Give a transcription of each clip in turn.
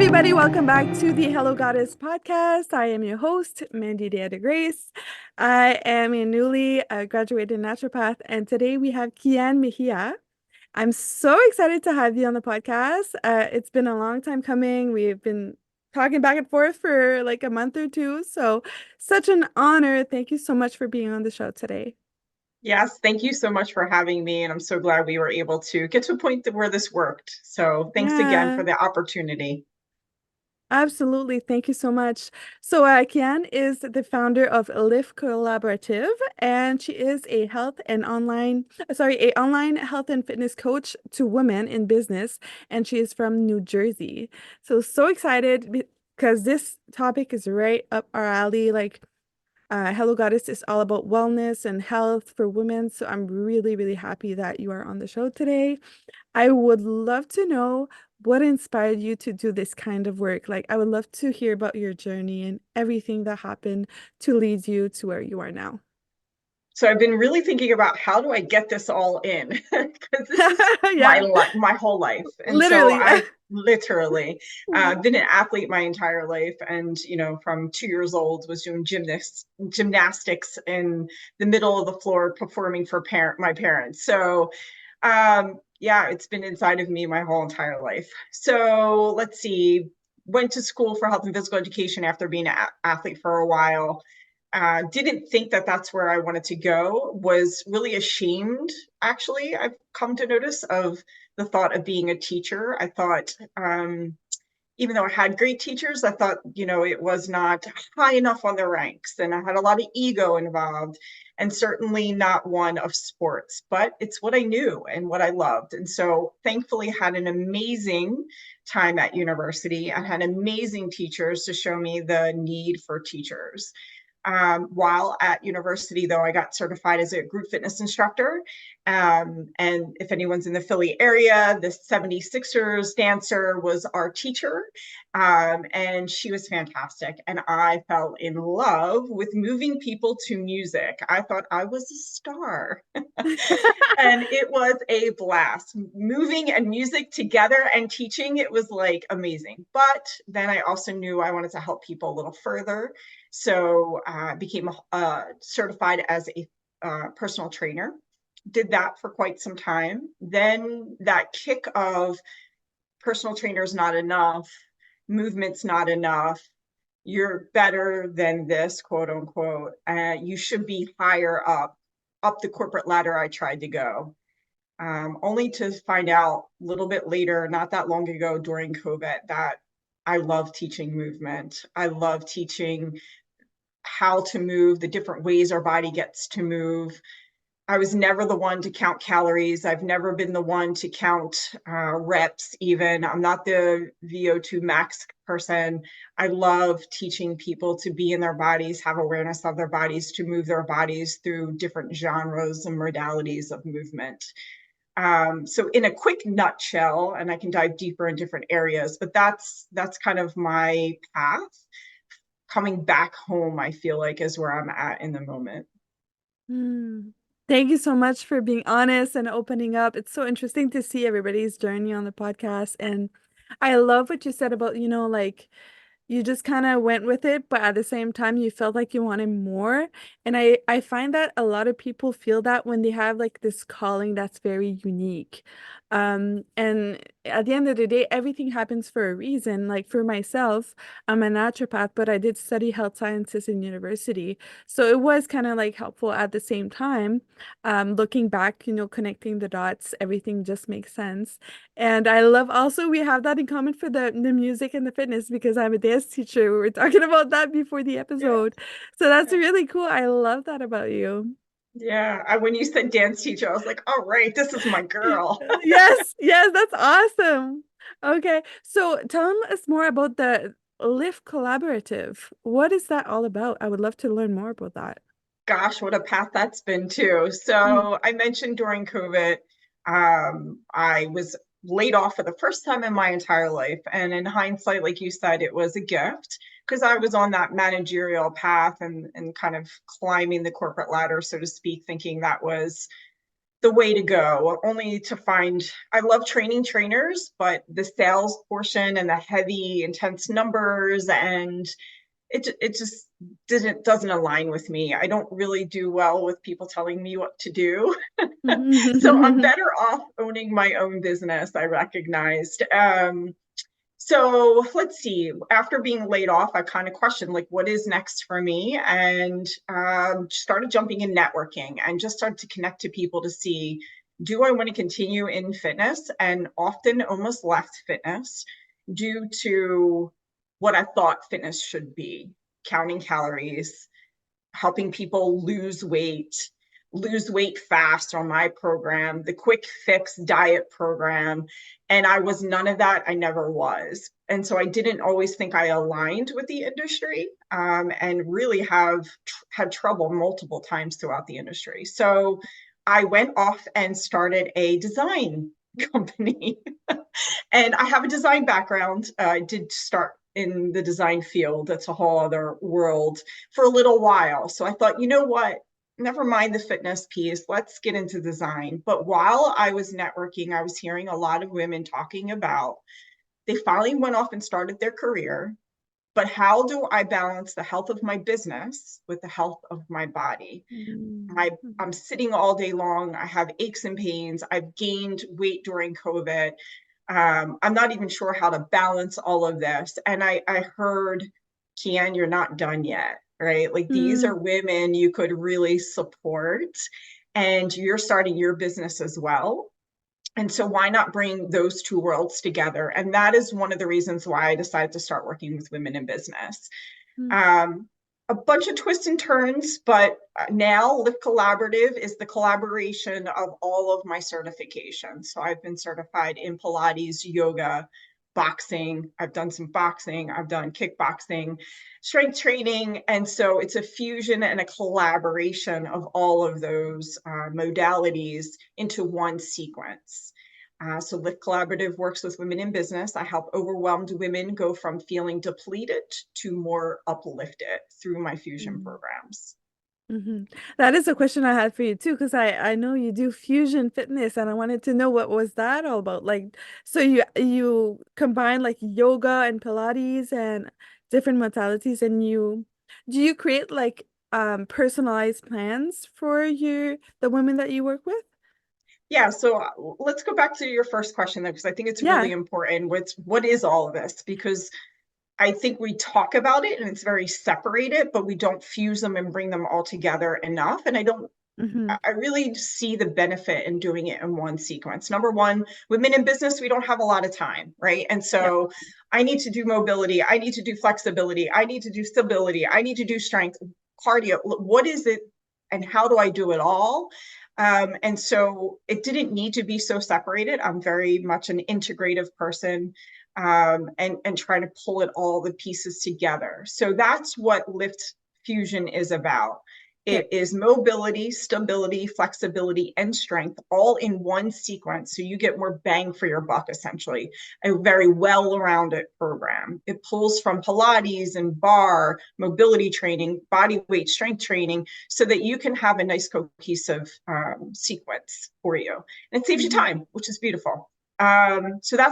everybody. Welcome back to the Hello Goddess podcast. I am your host, Mandy Dea de Grace. I am a newly graduated naturopath, and today we have K'an Mejia. I'm so excited to have you on the podcast. It's been a long time coming. We've been talking back and forth for like a month or two. So, such an honor. Thank you so much for being on the show today. Yes, thank you so much for having me. And I'm so glad we were able to get to a point where this worked. So thanks again Yeah. for the opportunity. Absolutely. Thank you so much. So, Kian is the founder of Lift Collaborative, and she is a a online health and fitness coach to women in business, and she is from New Jersey. So excited because this topic is right up our alley. Hello Goddess is all about wellness and health for women. So I'm really, really happy that you are on the show today. I would love to know what inspired you to do this kind of work. Like, I would love to hear about your journey and everything that happened to lead you to where you are now. So I've been really thinking about how do I get this all in? Because this is Yeah, my whole life. And so literally. I've literally been an athlete my entire life. And, from 2 years old was doing gymnastics in the middle of the floor performing for my parents. So yeah, it's been inside of me my whole entire life. So let's see, went to school for health and physical education after being an athlete for a while. Didn't think that that's where I wanted to go, was really ashamed, actually, I've come to notice, of the thought of being a teacher. I thought, even though I had great teachers, I thought, it was not high enough on the ranks and I had a lot of ego involved and certainly not one of sports, but it's what I knew and what I loved. And so thankfully had an amazing time at university and had amazing teachers to show me the need for teachers. While at university, though, I got certified as a group fitness instructor. And if anyone's in the Philly area, the 76ers dancer was our teacher. And she was fantastic. And I fell in love with moving people to music. I thought I was a star. And it was a blast. Moving and music together and teaching, it was like amazing. But then I also knew I wanted to help people a little further. So I became certified as a personal trainer. Did that for quite some time. Then that kick of personal trainers not enough, movement's not enough, you're better than this, quote unquote. You should be higher up the corporate ladder I tried to go. Only to find out a little bit later, not that long ago during COVID, that I love teaching movement. I love teaching how to move, the different ways our body gets to move. I was never the one to count calories. I've never been the one to count reps, even. I'm not the VO2 max person. I love teaching people to be in their bodies, have awareness of their bodies, to move their bodies through different genres and modalities of movement. So in a quick nutshell, and I can dive deeper in different areas, but that's kind of my path. Coming back home, I feel like, is where I'm at in the moment. Hmm. Thank you so much for being honest and opening up. It's so interesting to see everybody's journey on the podcast. And I love what you said about, like, you just kind of went with it, but at the same time, you felt like you wanted more. And I find that a lot of people feel that when they have like this calling that's very unique. And at the end of the day, everything happens for a reason. Like for myself, I'm a naturopath, but I did study health sciences in university. So it was kind of like helpful at the same time. Looking back, connecting the dots, everything just makes sense. And I love also we have that in common for the music and the fitness because I'm a dance teacher. We were talking about that before the Yeah. episode. So that's really cool. I love that about you. Yeah. When you said dance teacher, I was like, all right, this is my girl. Yes, yes, that's awesome. Okay, so tell us more about the Lift Collaborative. What is that all about? I would love to learn more about that. Gosh, what a path that's been too. Mm. So I mentioned during COVID, I was laid off for the first time in my entire life. And in hindsight, like you said, it was a gift because I was on that managerial path and kind of climbing the corporate ladder, so to speak, thinking that was the way to go, only to find I love training trainers, but the sales portion and the heavy, intense numbers and it just doesn't align with me. I don't really do well with people telling me what to do. So I'm better off owning my own business, I recognized. So let's see. After being laid off, I kind of questioned like, what is next for me? And started jumping in networking and just started to connect to people to see, do I want to continue in fitness? And often almost left fitness due to what I thought fitness should be, counting calories, helping people lose weight fast on my program, the quick fix diet program. And I was none of that. I never was. And so I didn't always think I aligned with the industry, and really have had trouble multiple times throughout the industry. So I went off and started a design company. And I have a design background. I did start in the design field. That's a whole other world for a little while. So I thought, you know what? Never mind the fitness piece. Let's get into design. But while I was networking, I was hearing a lot of women talking about they finally went off and started their career. But how do I balance the health of my business with the health of my body? I'm sitting all day long. I have aches and pains. I've gained weight during COVID. I'm not even sure how to balance all of this. And I heard, K'an, you're not done yet, right? Like these are women you could really support, and you're starting your business as well. And so why not bring those two worlds together? And that is one of the reasons why I decided to start working with women in business. Um, a bunch of twists and turns, but now Lift Collaborative is the collaboration of all of my certifications. So I've been certified in Pilates, yoga, boxing. I've done some boxing. I've done kickboxing, strength training. And so it's a fusion and a collaboration of all of those modalities into one sequence. So Lift Collaborative works with women in business. I help overwhelmed women go from feeling depleted to more uplifted through my fusion programs. Mm-hmm. That is a question I had for you too, because I know you do fusion fitness, and I wanted to know what was that all about. Like, so you combine like yoga and Pilates and different modalities, and you do you create like personalized plans for the women that you work with? Yeah, so let's go back to your first question though, because I think it's really Yeah. important. What is all of this? Because I think we talk about it and it's very separated, but we don't fuse them and bring them all together enough. And Mm-hmm. I really see the benefit in doing it in one sequence. Number one, women in business, we don't have a lot of time, right? And Yep. so I need to do mobility, I need to do flexibility, I need to do stability, I need to do strength, cardio. What is it and how do I do it all? And so it didn't need to be so separated. I'm very much an integrative person, and try to pull it all the pieces together. So that's what Lift Fusion is about. Okay. It is mobility, stability, flexibility, and strength all in one sequence. So you get more bang for your buck, essentially. A very well rounded program. It pulls from Pilates and bar, mobility training, body weight strength training, so that you can have a nice cohesive sequence for you. And it saves you Mm-hmm. time, which is beautiful. So that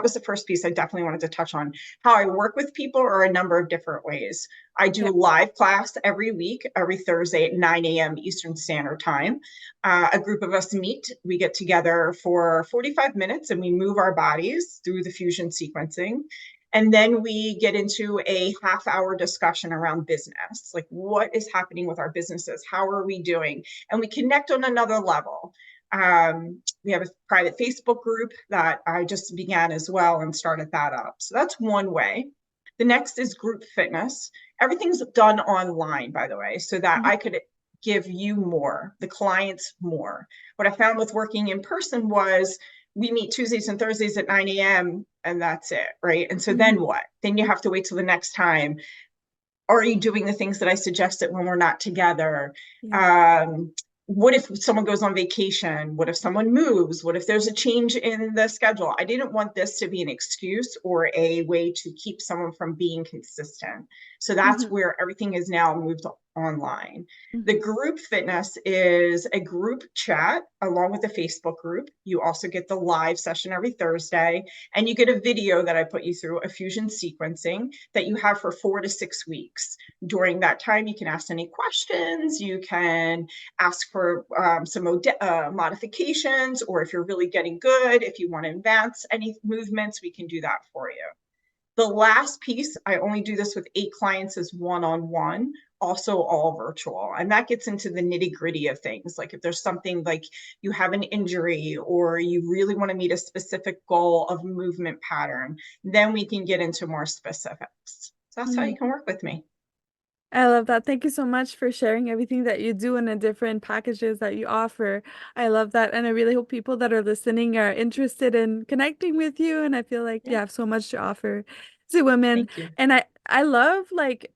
was the first piece I definitely wanted to touch on. How I work with people are a number of different ways. I do Yep. live class every week, every Thursday at 9 a.m. Eastern Standard Time. A group of us meet, we get together for 45 minutes and we move our bodies through the fusion sequencing. And then we get into a half-hour discussion around business, like what is happening with our businesses? How are we doing? And we connect on another level. We have a private Facebook group that I just began as well and started that up. So that's one way. The next is group fitness. Everything's done online, by the way, so that Mm-hmm. I could give you more, the clients more. What I found with working in person was we meet Tuesdays and Thursdays at 9 a.m. and that's it, right? And so then Mm-hmm. what? Then you have to wait till the next time. Are you doing the things that I suggested when we're not together? Yeah. Um, what if someone goes on vacation? What if someone moves? What if there's a change in the schedule? I didn't want this to be an excuse or a way to keep someone from being consistent. So that's Hmm. where everything is now moved online. The Hmm. group fitness is a group chat along with the Facebook group. You also get the live session every Thursday, and you get a video that I put you through a fusion sequencing that you have for 4 to 6 weeks. During that time, you can ask any questions, you can ask for some modifications, or if you're really getting good, if you want to advance any movements, we can do that for you. The last piece, I only do this with 8 clients, is one-on-one, also all virtual. And that gets into the nitty gritty of things. Like if there's something like you have an injury or you really want to meet a specific goal of movement pattern, then we can get into more specifics. So that's how you Hmm. can work with me. I love that. Thank you so much for sharing everything that you do and the different packages that you offer. I love that. And I really hope people that are listening are interested in connecting with you. And I feel like you Yeah, have so much to offer to women. thank you. And I love like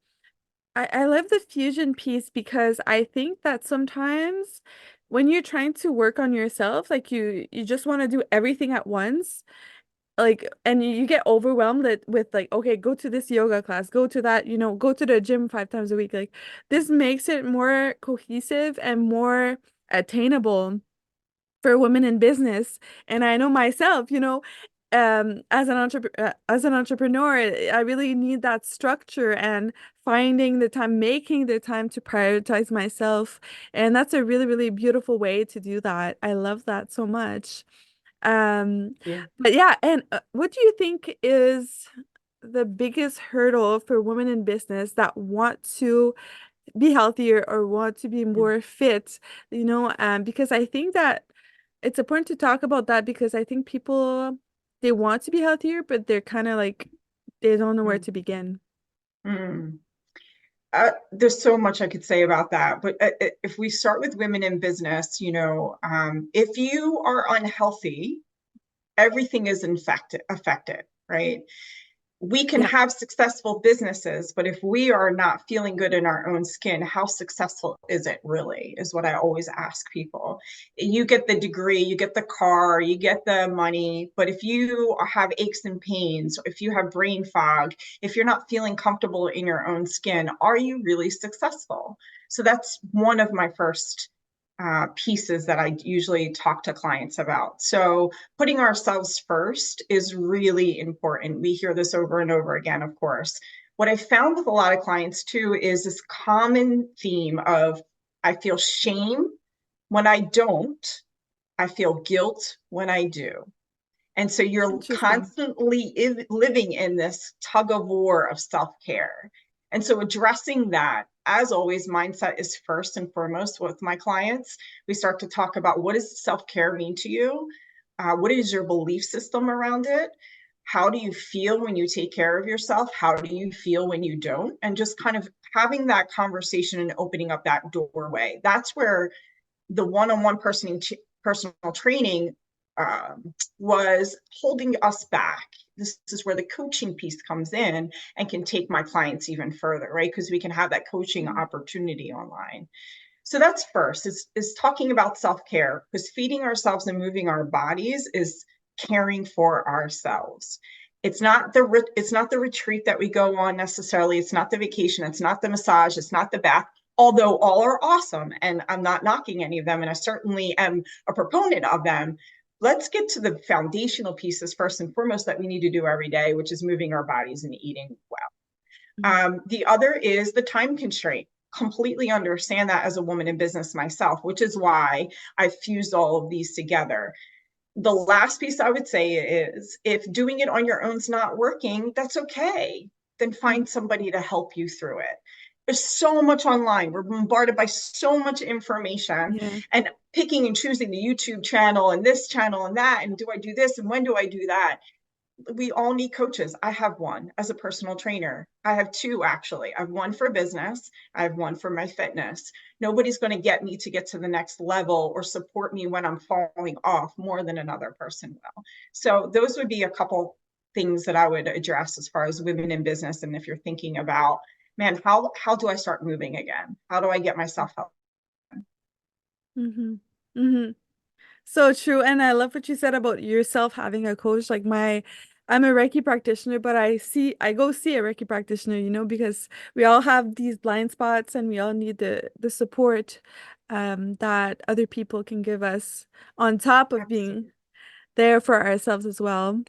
I love the fusion piece because I think that sometimes when you're trying to work on yourself, like you just want to do everything at once, like and you get overwhelmed with like, okay, go to this yoga class, go to that, go to the gym 5 times a week. Like this makes it more cohesive and more attainable for women in business. And I know myself, as an entrepreneur, I really need that structure and finding the time, making the time to prioritize myself. And that's a really, really beautiful way to do that. I love that so much. Yeah. But yeah, and what do you think is the biggest hurdle for women in business that want to be healthier or want to be more fit, because I think that it's important to talk about that because I think people they want to be healthier, but they're kind of like they don't know where Mm-hmm. to begin. Mm-hmm. There's so much I could say about that, but if we start with women in business, if you are unhealthy, everything is affected, right? We can Yeah. have successful businesses, but if we are not feeling good in our own skin, how successful is it really? Is what I always ask people. You get the degree, you get the car, you get the money, but if you have aches and pains, if you have brain fog, if you're not feeling comfortable in your own skin, are you really successful? So that's one of my first pieces that I usually talk to clients about. So putting ourselves first is really important. We hear this over and over again, of course. What I found with a lot of clients too is this common theme of I feel shame when I don't, I feel guilt when I do. And so you're Interesting. constantly living in this tug of war of self care. And so addressing that, as always, mindset is first and foremost with my clients. We start to talk about what does self care mean to you? What is your belief system around it? How do you feel when you take care of yourself? How do you feel when you don't? And just kind of having that conversation and opening up that doorway. That's where the one-on-one personal training was holding us back. This is where the coaching piece comes in and can take my clients even further, right? Because we can have that coaching Mhm. opportunity online. So that's first, is talking about self-care, because feeding ourselves and moving our bodies is caring for ourselves. It's not the retreat that we go on necessarily. It's not the vacation. It's not the massage. It's not the bath. Although all are awesome, and I'm not knocking any of them, and I certainly am a proponent of them. Let's get to the foundational pieces first and foremost that we need to do every day, which is moving our bodies and eating well. Mhm. The other is the time constraint. Completely understand that as a woman in business myself, which is why I fused all of these together. The last piece I would say is if doing it on your own is not working, that's okay. Then Mhm. find somebody to help you through it. There's so much online. We're bombarded by so much information, Yeah. and picking and choosing the YouTube channel and this channel and that. And do I do this? And when do I do that? We all need coaches. I have one as a personal trainer. I have two actually. I have one for business. I have one for my fitness. Nobody's going to get me to get to the next level or support me when I'm falling off more than another person will. So those would be a couple things that I would address as far as women in business. And if you're thinking about, man, how do I start moving again? How do I get myself help? Hmm. Hmm. So true. And I love what you said about yourself having a coach. Like I'm a Reiki practitioner, but I go see a Reiki practitioner, because we all have these blind spots and we all need the support that other people can give us on top of being Absolutely. there for ourselves as well.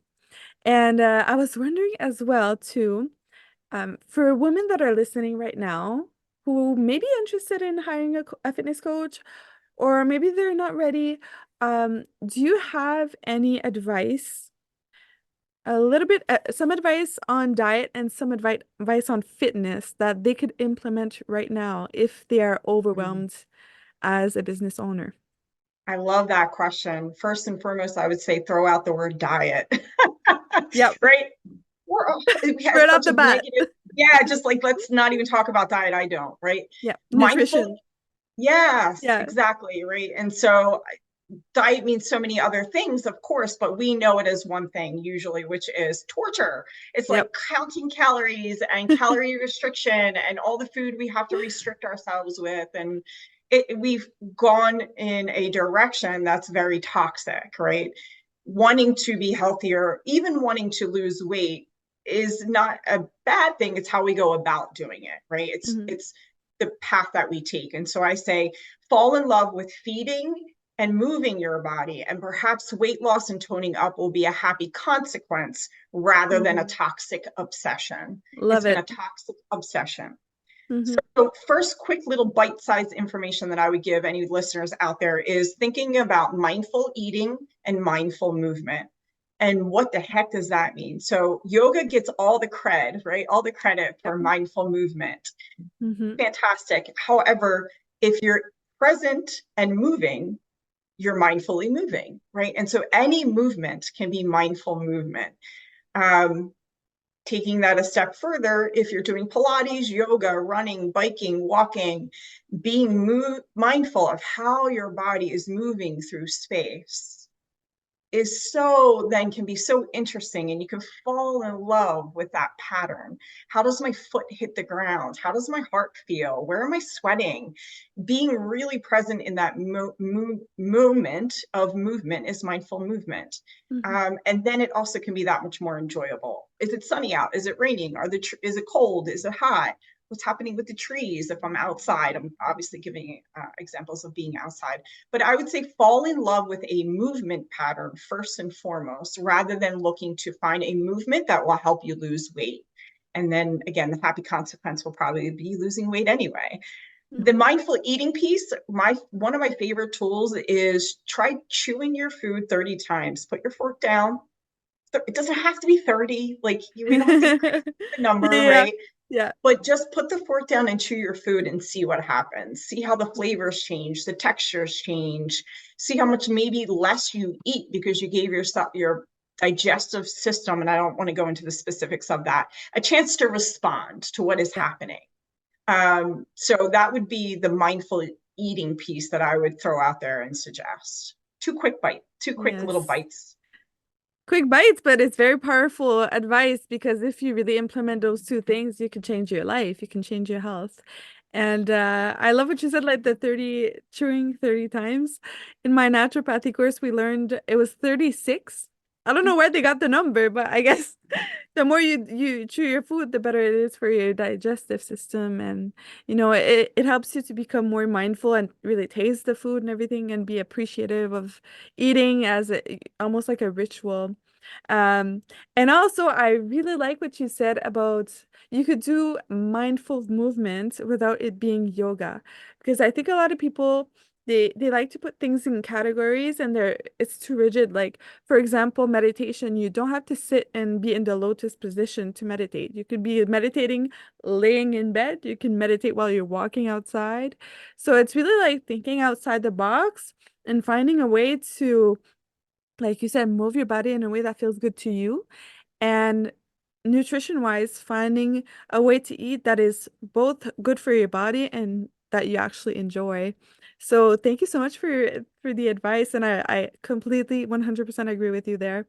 And I was wondering as well too, for women that are listening right now who may be interested in hiring a fitness coach, or maybe they're not ready, do you have any advice? A little bit, some advice on diet and some advice on fitness that they could implement right now if they are Mm. overwhelmed as a business owner. I love that question. First and foremost, I would say throw out the word diet, Yep, right? It has right off such the a bat. negative, yeah, just like let's not even talk about diet. I don't, right? Yeah, Mindful, nutrition. yes, Yeah, exactly, right? And so diet means so many other things, of course, but we know it as one thing usually, which is torture. It's like yep. counting calories and calorie restriction and all the food we have to restrict ourselves with. And we've gone in a direction that's very toxic, right? Wanting to be healthier, even wanting to lose weight is not a bad thing. It's how we go about doing it, right? It's Hmm. it's the path that we take. And so I say fall in love with feeding and moving your body, and perhaps weight loss and toning up will be a happy consequence rather than a Hmm. toxic obsession. It's Love been a it. toxic obsession. Hmm. So, first, quick little bite sized information that I would give any listeners out there is thinking about mindful eating and mindful movement. And what the heck does that mean? So, yoga gets all the cred, right? All the credit Yep. for mindful movement. Hmm. Fantastic. However, if you're present and moving, you're mindfully moving, right? And so any movement can be mindful movement. Um, Taking that a step further, if you're doing Pilates, yoga, running, biking, walking, being mindful of how your body is moving through space is so then can be so interesting, and you can fall in love with that pattern. How does my foot hit the ground? How does my heart feel? Where am I sweating? Being really present in that moment of movement is mindful movement. Hmm. And then it also can be that much more enjoyable. Is it sunny out? Is it raining? Is it cold? Is it hot? What's happening with the trees? If I'm outside, I'm obviously giving examples of being outside, but I would say fall in love with a movement pattern first and foremost, rather than looking to find a movement that will help you lose weight. And then again, the happy consequence will probably be losing weight anyway. The Hmm. mindful eating piece, my one of my favorite tools is try chewing your food 30 times. Put your fork down. It doesn't have to be 30. Like we don't have to be crazy with the number, Yeah. right? Yeah. But just put the fork down and chew your food and see what happens. See how the flavors change, the textures change, see how much maybe less you eat because you gave yourself your digestive system, and I don't want to go into the specifics of that, a chance to respond to what is Yeah. happening. So that would be the mindful eating piece that I would throw out there and suggest. Two quick little Yes. bites. Quick bites, but it's very powerful advice because if you really implement those two things, you can change your life, you can change your health. And I love what you said, like the 30, chewing 30 times. In my naturopathy course, we learned it was 36. I don't know where they got the number, but I guess the more you chew your food, the better it is for your digestive system. And, it helps you to become more mindful and really taste the food and everything and be appreciative of eating as almost like a ritual. Um, and also, I really like what you said about you could do mindful movement without it being yoga, because I think a lot of people they like to put things in categories and it's too rigid. Like, for example, meditation, you don't have to sit and be in the lotus position to meditate. You could be meditating laying in bed. You can meditate while you're walking outside. So it's really like thinking outside the box and finding a way to, like you said, move your body in a way that feels good to you. And nutrition wise, finding a way to eat that is both good for your body and that you actually enjoy. So thank you so much for the advice. And I completely 100% agree with you there.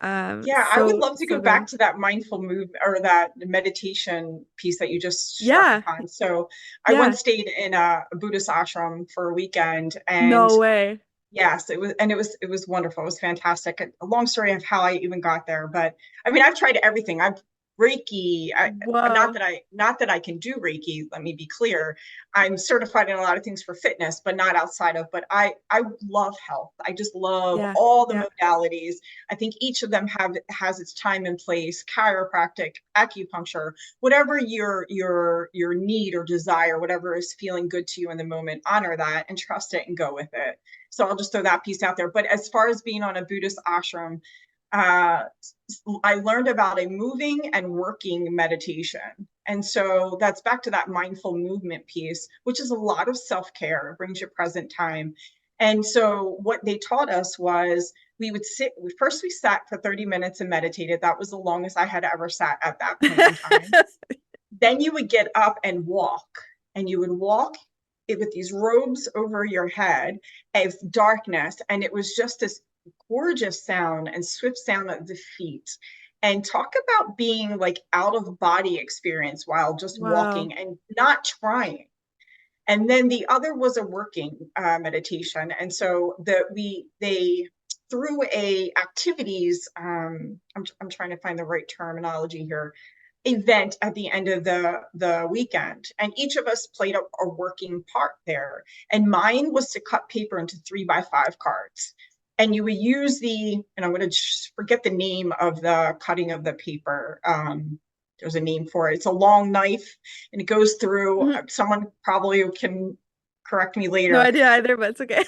Yeah, I would So love to so go back good. to that mindful move or that meditation piece that you just struck Yeah. upon. So I Yeah. once stayed in a Buddhist ashram for a weekend, and No way. Yes, it was, and it was wonderful. It was fantastic. A long story of how I even got there, but I mean, I've tried everything. I've Reiki. Whoa. Not that I can do Reiki. Let me be clear. I'm certified in a lot of things for fitness, but not outside of. But I love health. I just love Yeah. all the Yeah. modalities. I think each of them have has its time and place. Chiropractic, acupuncture, whatever your need or desire, whatever is feeling good to you in the moment, honor that and trust it and go with it. So I'll just throw that piece out there. But as far as being on a Buddhist ashram, uh, I learned about a moving and working meditation. And so that's back to that mindful movement piece, which is a lot of self care, it brings you present time. And so what they taught us was we would sit, first we sat for 30 minutes and meditated. That was the longest I had ever sat at that point in time. Then you would get up and walk, and you would walk with these robes over your head as darkness. And it was just this gorgeous sound and swift sound of the feet. And talk about being like out of body experience while just Wow. walking and not trying. And then the other was a working meditation. And so they through a activities I'm trying to find the right terminology here, event at the end of the weekend, and each of us played a working part there, and mine was to cut paper into 3x5 cards, and you would use the, and I'm going to forget the name of the cutting of the paper. There's a name for it. It's a long knife, and it goes through. Mhm. Someone probably can correct me No later. idea either, but it's okay.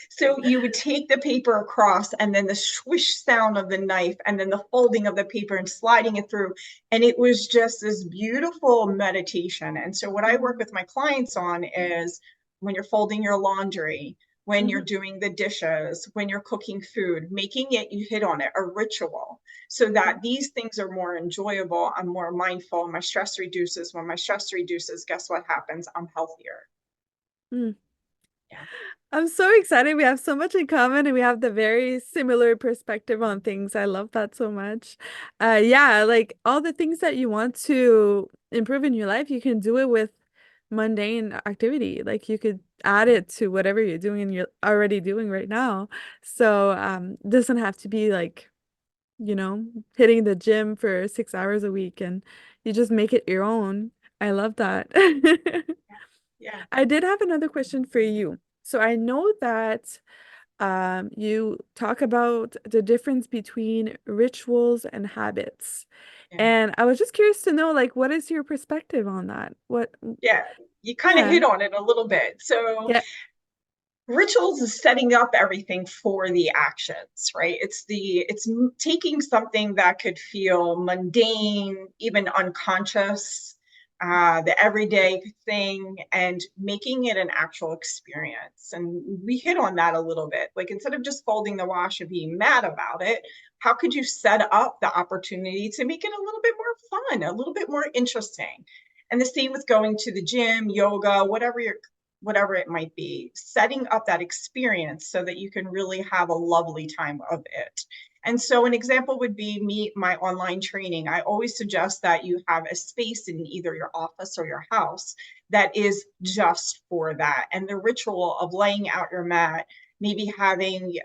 So you would take the paper across, and then the swish sound of the knife, and then the folding of the paper and sliding it through. And it was just this beautiful meditation. And so, what I work Mhm. with my clients on is when you're folding your laundry, when you're Mhm. doing the dishes, when you're cooking food, making it, you hit on it, a ritual, so that these things are more enjoyable. I'm more mindful. My stress reduces. When my stress reduces, guess what happens? I'm healthier. Mm. Yeah. I'm so excited. We have so much in common and we have the very similar perspective on things. I love that so much. Yeah, like all the things that you want to improve in your life, you can do it with mundane activity. Like you could add it to whatever you're doing and you're already doing right now. So, it doesn't have to be like, you know, hitting the gym for 6 hours a week and you just make it your own. I love that. Yeah. I did have another question for you. So I know that you talk about the difference between rituals and habits. Yeah. And I was just curious to know, like, what is your perspective on that? What, Yeah, you kind of yeah, hit on it a little bit. So yeah, rituals is setting up everything for the actions, right? It's taking something that could feel mundane, even unconscious, the everyday thing, and making it an actual experience. And we hit on that a little bit. Like instead of just folding the wash and being mad about it, how could you set up the opportunity to make it a little bit more fun, a little bit more interesting? And the same with going to the gym, yoga, whatever it might be, setting up that experience so that you can really have a lovely time of it. And so, an example would be me, my online training. I always suggest that you have a space in either your office or your house that is just for that. And the ritual of laying out your mat, maybe having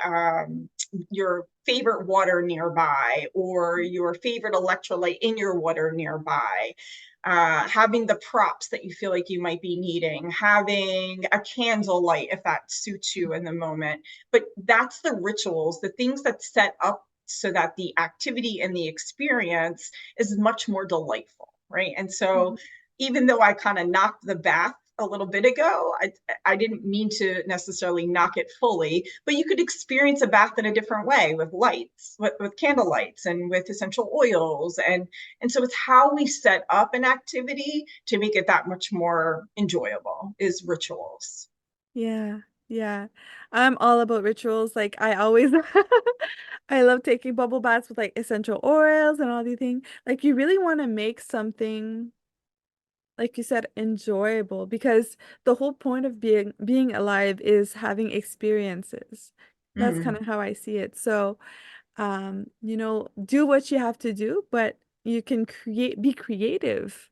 your favorite water nearby or your favorite electrolyte in your water nearby, having the props that you feel like you might be needing, having a candle light if that suits you in the moment. But that's the rituals, the things that set up so that the activity and the experience is much more delightful, right? And so mhm, even though I kind of knocked the bath a little bit ago, I didn't mean to necessarily knock it fully, but you could experience a bath in a different way with lights, with candle lights and with essential oils. And so it's how we set up an activity to make it that much more enjoyable is rituals. yeah, yeah. I'm all about rituals. Like I always, I love taking bubble baths with like essential oils and all these things. Like you really want to make something, like you said, enjoyable because the whole point of being alive is having experiences. That's kind Mm, of how I see it. So, do what you have to do, but you can be creative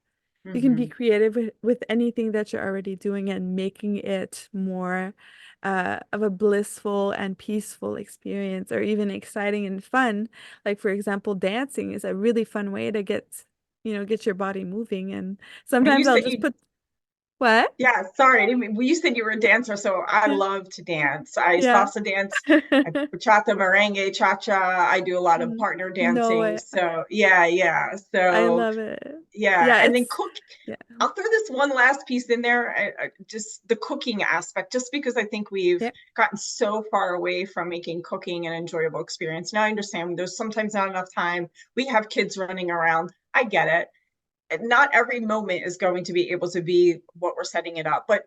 You can be Hmm. creative with anything that you're already doing and making it more of a blissful and peaceful experience, or even exciting and fun. Like, for example, dancing is a really fun way to get your body moving. And And you sometimes I'll said just you, put well, yeah, sorry, I didn't well, you said you were a dancer, so I yeah, love to dance. I yeah. salsa dance, I bachata, merengue, cha-cha. I do a lot of Mm, partner no, dancing. So yeah, yeah. I So love it. yeah, Yeah, and then it's cook. yeah. I'll throw this one last piece in there, just the cooking aspect, just because I think we've Yeah. gotten so far away from making cooking an enjoyable experience. Now I understand there's sometimes not enough time. We have kids running around. I get it. Not every moment is going to be able to be what we're setting it up, but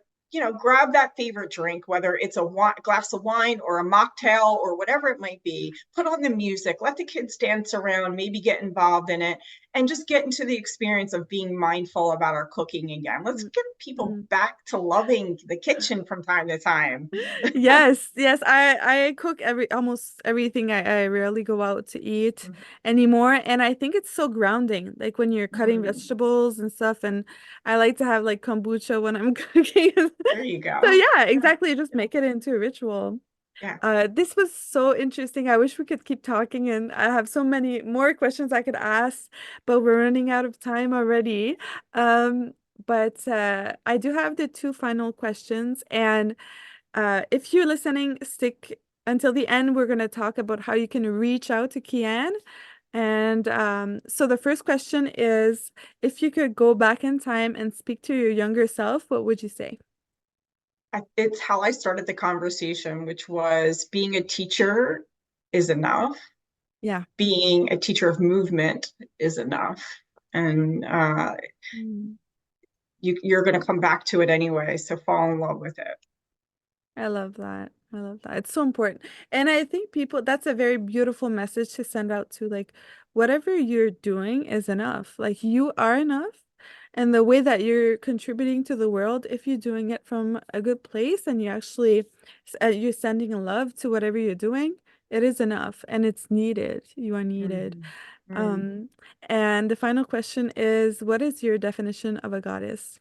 grab that favorite drink, whether it's a glass of wine or a mocktail or whatever it might be. Put on the music, let the kids dance around, maybe get involved in it, and just get into the experience of being mindful about our cooking again. Let's Mm, get people mm. back to loving the kitchen from time to time. Yes, yes. I cook almost everything. I rarely go out to eat anymore, and I think it's so grounding. Like when you're cutting Mm, vegetables and stuff, and I like to have like kombucha when I'm cooking. there you So go. yeah, Yeah, exactly. Just make it into a ritual. yeah. This was so interesting. I wish we could keep talking, and I have so many more questions I could ask, but we're running out of time already. Um, but I do have the two final questions, and if you're listening, stick until the end. We're going to talk about how you can reach out to Kian. And so the first question is, if you could go back in time and speak to your younger self, what would you say? It's how I started the conversation, which was being a teacher is enough. Yeah. Being a teacher of movement is enough. And Mm. you're going to come back to it anyway. So fall in love with it. I love that. I love that. It's so important. And I think that's a very beautiful message to send out to like whatever you're doing is enough. Like you are enough. And the way that you're contributing to the world, if you're doing it from a good place and you're sending love to whatever you're doing, it is enough and it's needed. You are needed. Mm, mm, Um, and the final question is, what is your definition of a goddess?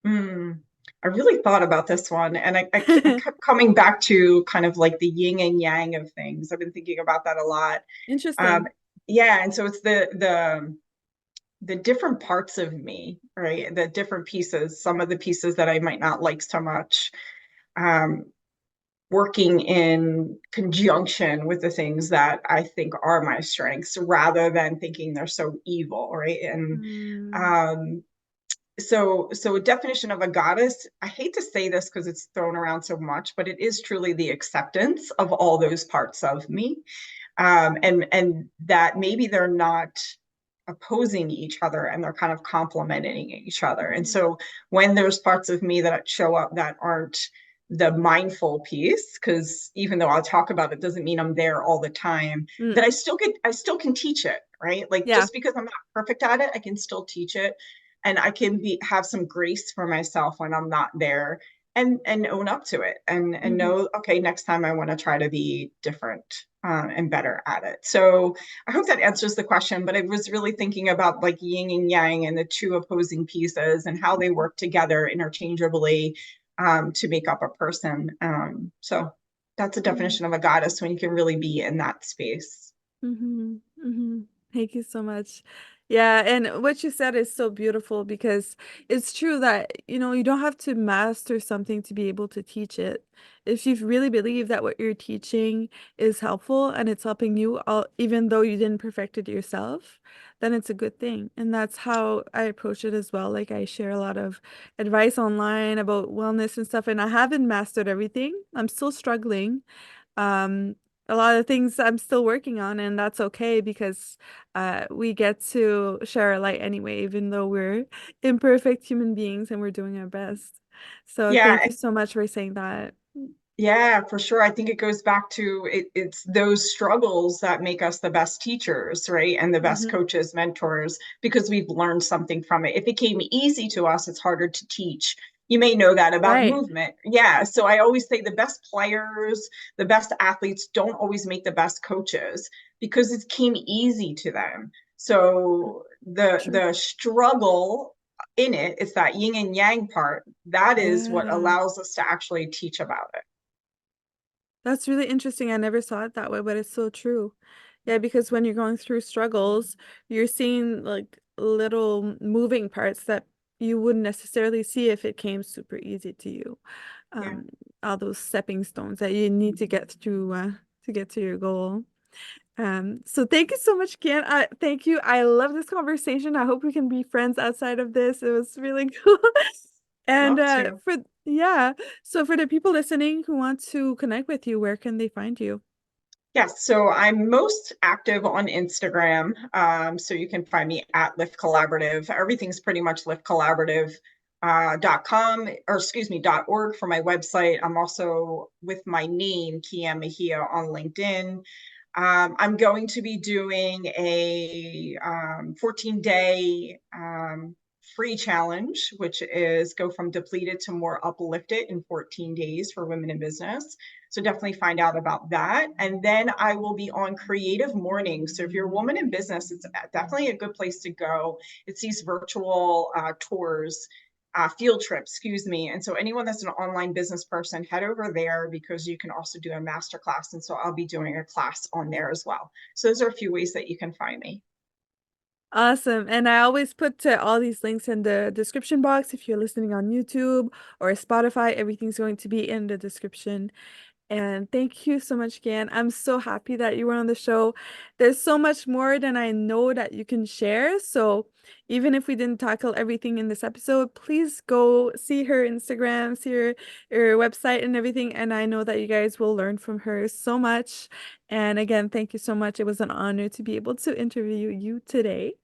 mm. I really thought about this one, and I kept coming back to kind of like the yin and yang of things. I've been thinking about that a lot. Um, Interesting. yeah, and so it's the different parts of me, right? The different pieces, some of the pieces that I might not like so much, um, working in conjunction with the things that I think are my strengths rather than thinking they're so evil, right? And Mm, um, so a definition of a goddess, I hate to say this because it's thrown around so much, but it is truly the acceptance of all those parts of me, and that maybe they're not opposing each other and they're kind of complementing each other. And mhm, so when there's parts of me that show up that aren't the mindful piece, because even though I'll talk about it doesn't mean I'm there all the time, mm, that I still can teach it, right? Like yeah. just because I'm not perfect at it, I can still teach it, and I can have some grace for myself when I'm not there, and own up to it, and Mhm. know, okay, next time I want to try to be different, and better at it. So I hope that answers the question, but I was really thinking about like yin and yang and the two opposing pieces and how they work together interchangeably, to make up a person. So that's a Mm, definition of a goddess, when you can really be in that space. mhm, mhm. Thank you so much. Yeah, and what you said is so beautiful because it's true that, you don't have to master something to be able to teach it. If you really believe that what you're teaching is helpful and it's helping you, even though you didn't perfect it yourself, then it's a good thing. And that's how I approach it as well. Like I share a lot of advice online about wellness and stuff, and I haven't mastered everything. I'm still struggling. Um, a lot of things I'm still working on, and that's okay because we get to share our light anyway, even though we're imperfect human beings and we're doing our best. So thank Yeah, you so much for saying that. yeah, for sure. I think it goes back to it's those struggles that make us the best teachers, right? And the best Hmm. coaches, mentors, because we've learned something from it. If it came easy to us, it's harder to teach. You may know that about Right. movement. Yeah. So I always say the best players, the best athletes don't always make the best coaches because it came easy to them. So the True. the struggle in it. It's that yin and yang part. That is what Yeah. allows us to actually teach about it. That's really interesting. I never saw it that way, but it's so true. Yeah, because when you're going through struggles, you're seeing like little moving parts that you wouldn't necessarily see if it came super easy to you. Yeah. Um, all those stepping stones that you need to get to your goal. So thank you so much, Kian. Thank you. I love this conversation. I hope we can be friends outside of this. It was really cool. And Love to. yeah, so for the people listening who want to connect with you, where can they find you? Yes, so I'm most active on Instagram. So you can find me at Lift Collaborative. Everything's pretty much Lift Collaborative .com, or excuse me, .org for my website. I'm also with my name, K'an Mejia, on LinkedIn. I'm going to be doing a 14-day free challenge, which is go from depleted to more uplifted in 14 days for women in business. So definitely find out about that. And then I will be on Creative Mornings. So if you're a woman in business, it's definitely a good place to go. It's these virtual tours, field trips, excuse me. And so anyone that's an online business person, head over there because you can also do a master class. And so I'll be doing a class on there as well. So those are a few ways that you can find me. Awesome. And I always put all these links in the description box if you're listening on YouTube or Spotify. Everything's going to be in the description. And thank you so much, Gan. I'm so happy that you were on the show. There's so much more than I know that you can share. So even if we didn't tackle everything in this episode, please go see her Instagram, see her website and everything. And I know that you guys will learn from her so much. And again, thank you so much. It was an honor to be able to interview you today.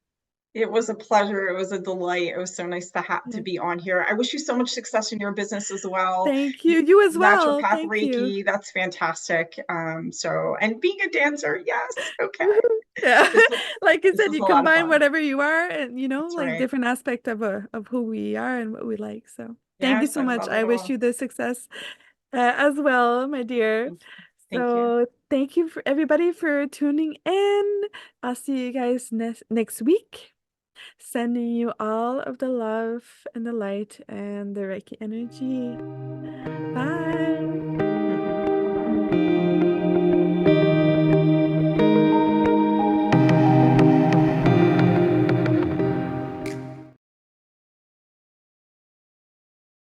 It was a pleasure. It was a delight. It was so nice to have to Yeah. be on here. I wish you so much success in your business as well. Thank you. You as well. Naturopath Thank you. Reiki, that's fantastic. So and being a dancer, yes, okay. Woohoo. Yeah. This was Like you this said, was you a lot of combine fun. whatever you are and That's like right. different aspect of who we are and what we like. So thank you Yes, so I much. love it I wish all. you the success as well, my dear. Thank you. Thank you. So thank you for everybody for tuning in. I'll see you guys next week. Sending you all of the love and the light and the Reiki energy. Bye.